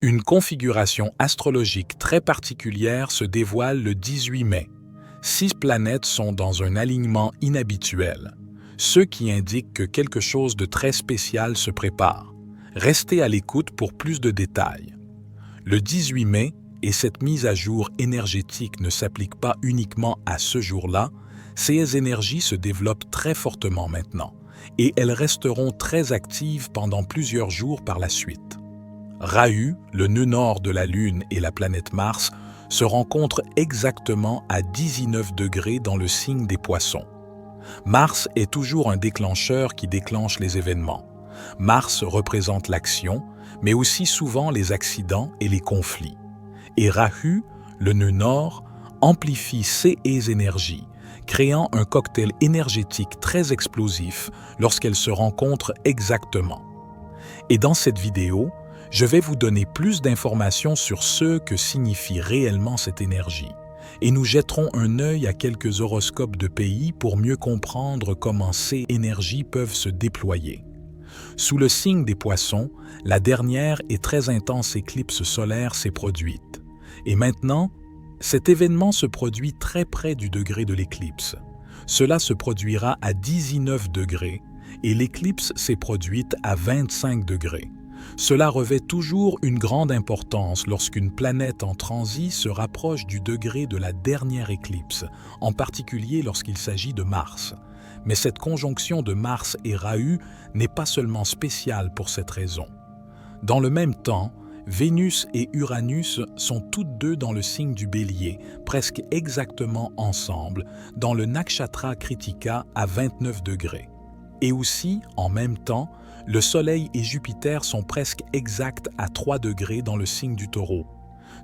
Une configuration astrologique très particulière se dévoile le 18 mai. 6 planètes sont dans un alignement inhabituel, ce qui indique que quelque chose de très spécial se prépare. Restez à l'écoute pour plus de détails. Le 18 mai, et cette mise à jour énergétique ne s'applique pas uniquement à ce jour-là, ces énergies se développent très fortement maintenant, et elles resteront très actives pendant plusieurs jours par la suite. Rahu, le nœud nord de la Lune et la planète Mars, se rencontrent exactement à 19 degrés dans le signe des Poissons. Mars est toujours un déclencheur qui déclenche les événements. Mars représente l'action, mais aussi souvent les accidents et les conflits. Et Rahu, le nœud nord, amplifie ces énergies, créant un cocktail énergétique très explosif lorsqu'elles se rencontrent exactement. Et dans cette vidéo, je vais vous donner plus d'informations sur ce que signifie réellement cette énergie. Et nous jetterons un œil à quelques horoscopes de pays pour mieux comprendre comment ces énergies peuvent se déployer. Sous le signe des Poissons, la dernière et très intense éclipse solaire s'est produite. Et maintenant, cet événement se produit très près du degré de l'éclipse. Cela se produira à 19 degrés et l'éclipse s'est produite à 25 degrés. Cela revêt toujours une grande importance lorsqu'une planète en transit se rapproche du degré de la dernière éclipse, en particulier lorsqu'il s'agit de Mars. Mais cette conjonction de Mars et Rahu n'est pas seulement spéciale pour cette raison. Dans le même temps, Vénus et Uranus sont toutes deux dans le signe du Bélier, presque exactement ensemble, dans le Nakshatra Kritika à 29 degrés. Et aussi, en même temps, le Soleil et Jupiter sont presque exacts à 3 degrés dans le signe du Taureau.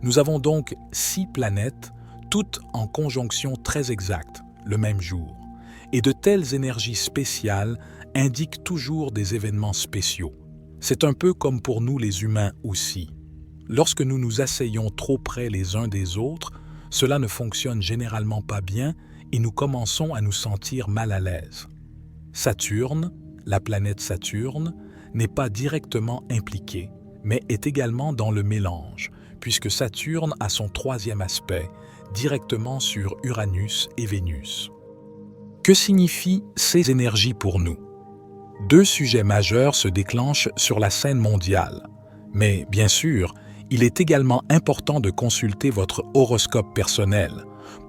Nous avons donc 6 planètes, toutes en conjonction très exacte, le même jour. Et de telles énergies spéciales indiquent toujours des événements spéciaux. C'est un peu comme pour nous les humains aussi. Lorsque nous nous asseyons trop près les uns des autres, cela ne fonctionne généralement pas bien et nous commençons à nous sentir mal à l'aise. Saturne, la planète Saturne, n'est pas directement impliquée, mais est également dans le mélange, puisque Saturne a son 3e aspect, directement sur Uranus et Vénus. Que signifient ces énergies pour nous? 2 sujets majeurs se déclenchent sur la scène mondiale. Mais bien sûr, il est également important de consulter votre horoscope personnel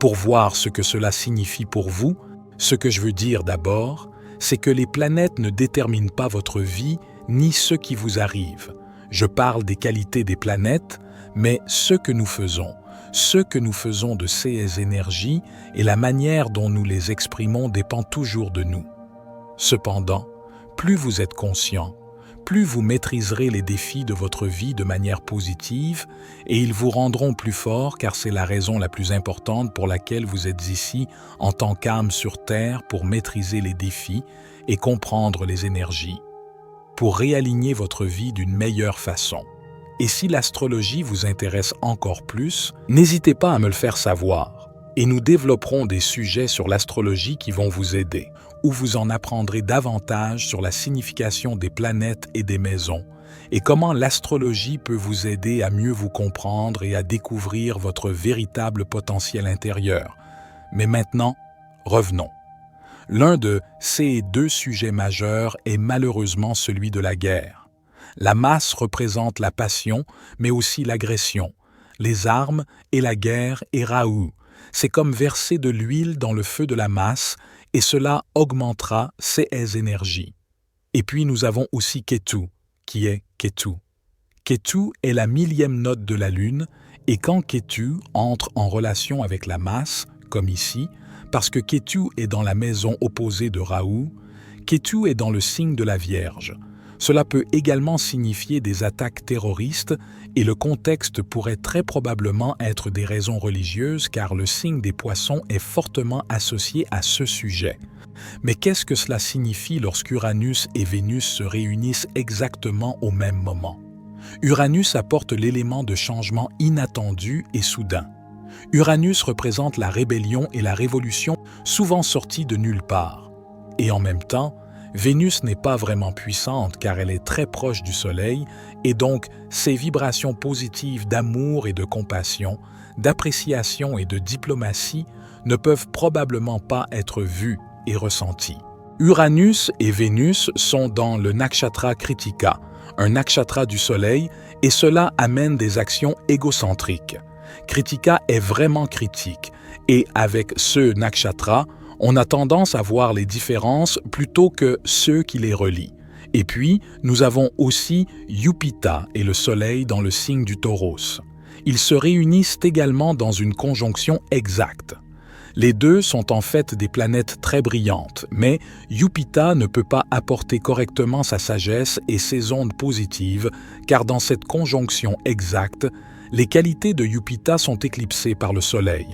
pour voir ce que cela signifie pour vous. Ce que je veux dire d'abord, c'est que les planètes ne déterminent pas votre vie ni ce qui vous arrive. Je parle des qualités des planètes, mais ce que nous faisons de ces énergies et la manière dont nous les exprimons dépend toujours de nous. Cependant, plus vous êtes conscient, plus vous maîtriserez les défis de votre vie de manière positive et ils vous rendront plus fort car c'est la raison la plus importante pour laquelle vous êtes ici en tant qu'âme sur Terre pour maîtriser les défis et comprendre les énergies, pour réaligner votre vie d'une meilleure façon. Et si l'astrologie vous intéresse encore plus, n'hésitez pas à me le faire savoir et nous développerons des sujets sur l'astrologie qui vont vous aider, où vous en apprendrez davantage sur la signification des planètes et des maisons, et comment l'astrologie peut vous aider à mieux vous comprendre et à découvrir votre véritable potentiel intérieur. Mais maintenant, revenons. L'un de ces 2 sujets majeurs est malheureusement celui de la guerre. La masse représente la passion, mais aussi l'agression, les armes et la guerre et Rahu. C'est comme verser de l'huile dans le feu de la masse et cela augmentera ces énergies. Et puis nous avons aussi Ketu, qui est Ketu. Ketu est la 1000e note de la Lune et quand Ketu entre en relation avec la masse, comme ici, parce que Ketu est dans la maison opposée de Rahu, Ketu est dans le signe de la Vierge. Cela peut également signifier des attaques terroristes et le contexte pourrait très probablement être des raisons religieuses car le signe des Poissons est fortement associé à ce sujet. Mais qu'est-ce que cela signifie lorsqu'Uranus et Vénus se réunissent exactement au même moment? Uranus apporte l'élément de changement inattendu et soudain. Uranus représente la rébellion et la révolution souvent sorties de nulle part. Et en même temps, Vénus n'est pas vraiment puissante car elle est très proche du Soleil et donc ses vibrations positives d'amour et de compassion, d'appréciation et de diplomatie ne peuvent probablement pas être vues et ressenties. Uranus et Vénus sont dans le nakshatra Kritika, un nakshatra du Soleil, et cela amène des actions égocentriques. Kritika est vraiment critique, et avec ce nakshatra, on a tendance à voir les différences plutôt que ceux qui les relient. Et puis, nous avons aussi Jupiter et le Soleil dans le signe du Tauros. Ils se réunissent également dans une conjonction exacte. Les deux sont en fait des planètes très brillantes, mais Jupiter ne peut pas apporter correctement sa sagesse et ses ondes positives, car dans cette conjonction exacte, les qualités de Jupiter sont éclipsées par le Soleil.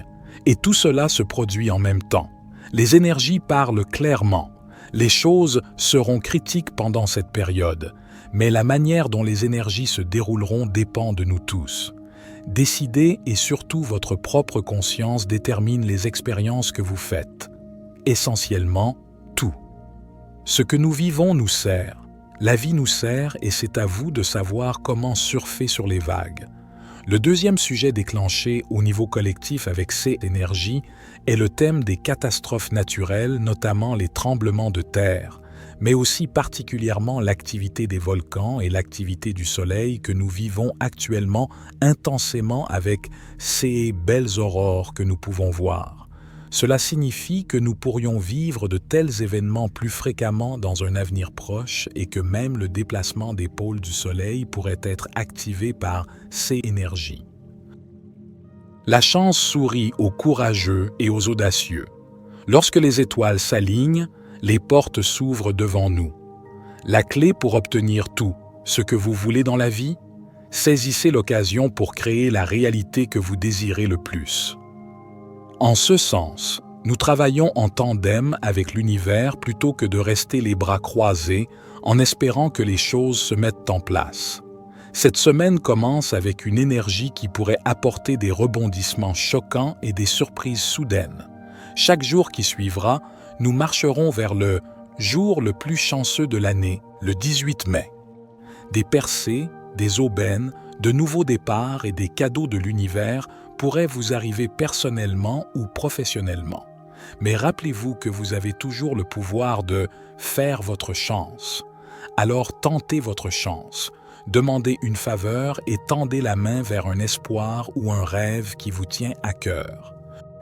Et tout cela se produit en même temps. Les énergies parlent clairement. Les choses seront critiques pendant cette période, mais la manière dont les énergies se dérouleront dépend de nous tous. Décidez et surtout votre propre conscience détermine les expériences que vous faites. Essentiellement, tout. Ce que nous vivons nous sert. La vie nous sert et c'est à vous de savoir comment surfer sur les vagues. Le deuxième sujet déclenché au niveau collectif avec ces énergies est le thème des catastrophes naturelles, notamment les tremblements de terre, mais aussi particulièrement l'activité des volcans et l'activité du Soleil que nous vivons actuellement intensément avec ces belles aurores que nous pouvons voir. Cela signifie que nous pourrions vivre de tels événements plus fréquemment dans un avenir proche et que même le déplacement des pôles du Soleil pourrait être activé par ces énergies. La chance sourit aux courageux et aux audacieux. Lorsque les étoiles s'alignent, les portes s'ouvrent devant nous. La clé pour obtenir tout, ce que vous voulez dans la vie, saisissez l'occasion pour créer la réalité que vous désirez le plus. En ce sens, nous travaillons en tandem avec l'univers plutôt que de rester les bras croisés en espérant que les choses se mettent en place. Cette semaine commence avec une énergie qui pourrait apporter des rebondissements choquants et des surprises soudaines. Chaque jour qui suivra, nous marcherons vers le jour le plus chanceux de l'année, le 18 mai. Des percées, des aubaines, de nouveaux départs et des cadeaux de l'univers pourraient vous arriver personnellement ou professionnellement. Mais rappelez-vous que vous avez toujours le pouvoir de faire votre chance. Alors tentez votre chance, demandez une faveur et tendez la main vers un espoir ou un rêve qui vous tient à cœur.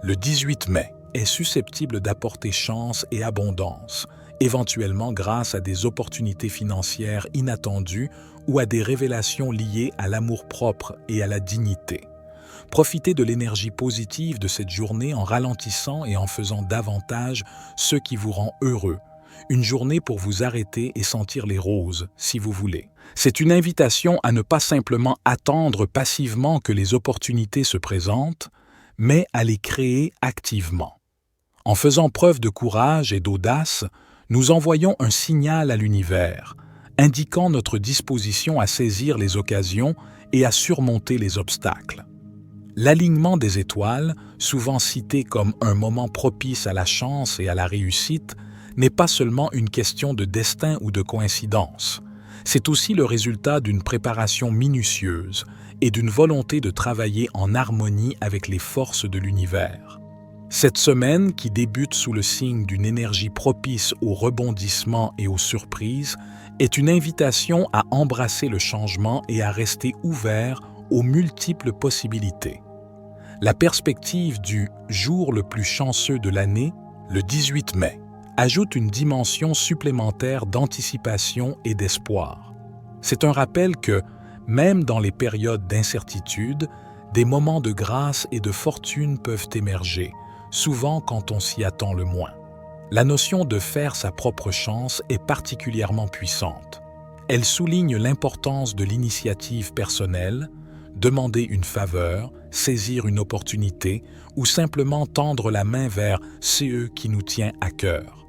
Le 18 mai est susceptible d'apporter chance et abondance, éventuellement grâce à des opportunités financières inattendues ou à des révélations liées à l'amour-propre et à la dignité. Profitez de l'énergie positive de cette journée en ralentissant et en faisant davantage ce qui vous rend heureux. Une journée pour vous arrêter et sentir les roses, si vous voulez. C'est une invitation à ne pas simplement attendre passivement que les opportunités se présentent, mais à les créer activement. En faisant preuve de courage et d'audace, nous envoyons un signal à l'univers, indiquant notre disposition à saisir les occasions et à surmonter les obstacles. L'alignement des étoiles, souvent cité comme un moment propice à la chance et à la réussite, n'est pas seulement une question de destin ou de coïncidence. C'est aussi le résultat d'une préparation minutieuse et d'une volonté de travailler en harmonie avec les forces de l'univers. Cette semaine, qui débute sous le signe d'une énergie propice au rebondissement et aux surprises, est une invitation à embrasser le changement et à rester ouvert aux multiples possibilités. La perspective du jour le plus chanceux de l'année, le 18 mai, ajoute une dimension supplémentaire d'anticipation et d'espoir. C'est un rappel que, même dans les périodes d'incertitude, des moments de grâce et de fortune peuvent émerger, souvent quand on s'y attend le moins. La notion de faire sa propre chance est particulièrement puissante. Elle souligne l'importance de l'initiative personnelle, demander une faveur, saisir une opportunité ou simplement tendre la main vers ce qui nous tient à cœur.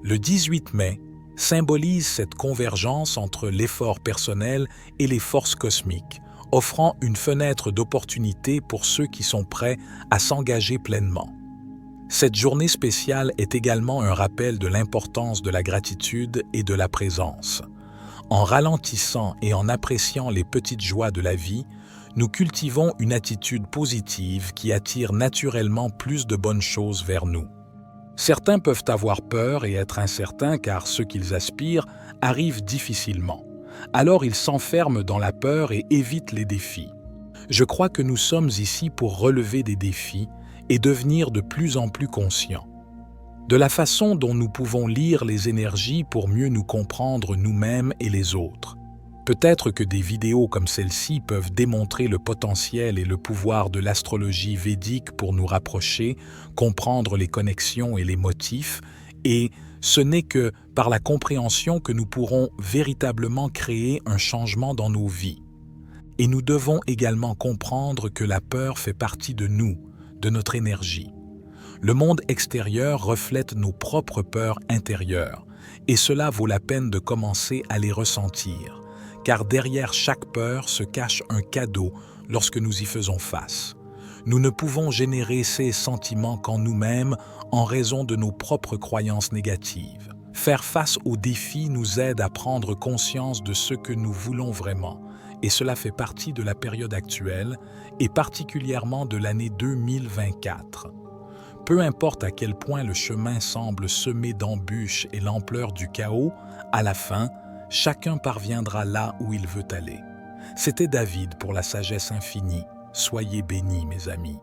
Le 18 mai symbolise cette convergence entre l'effort personnel et les forces cosmiques, offrant une fenêtre d'opportunité pour ceux qui sont prêts à s'engager pleinement. Cette journée spéciale est également un rappel de l'importance de la gratitude et de la présence. En ralentissant et en appréciant les petites joies de la vie, nous cultivons une attitude positive qui attire naturellement plus de bonnes choses vers nous. Certains peuvent avoir peur et être incertains car ce qu'ils aspirent arrive difficilement. Alors ils s'enferment dans la peur et évitent les défis. Je crois que nous sommes ici pour relever des défis et devenir de plus en plus conscients de la façon dont nous pouvons lire les énergies pour mieux nous comprendre nous-mêmes et les autres. Peut-être que des vidéos comme celle-ci peuvent démontrer le potentiel et le pouvoir de l'astrologie védique pour nous rapprocher, comprendre les connexions et les motifs, et ce n'est que par la compréhension que nous pourrons véritablement créer un changement dans nos vies. Et nous devons également comprendre que la peur fait partie de nous, de notre énergie. Le monde extérieur reflète nos propres peurs intérieures, et cela vaut la peine de commencer à les ressentir, car derrière chaque peur se cache un cadeau lorsque nous y faisons face. Nous ne pouvons générer ces sentiments qu'en nous-mêmes en raison de nos propres croyances négatives. Faire face aux défis nous aide à prendre conscience de ce que nous voulons vraiment, et cela fait partie de la période actuelle, et particulièrement de l'année 2024. Peu importe à quel point le chemin semble semé d'embûches et l'ampleur du chaos, à la fin, chacun parviendra là où il veut aller. C'était David pour la sagesse infinie. Soyez bénis, mes amis.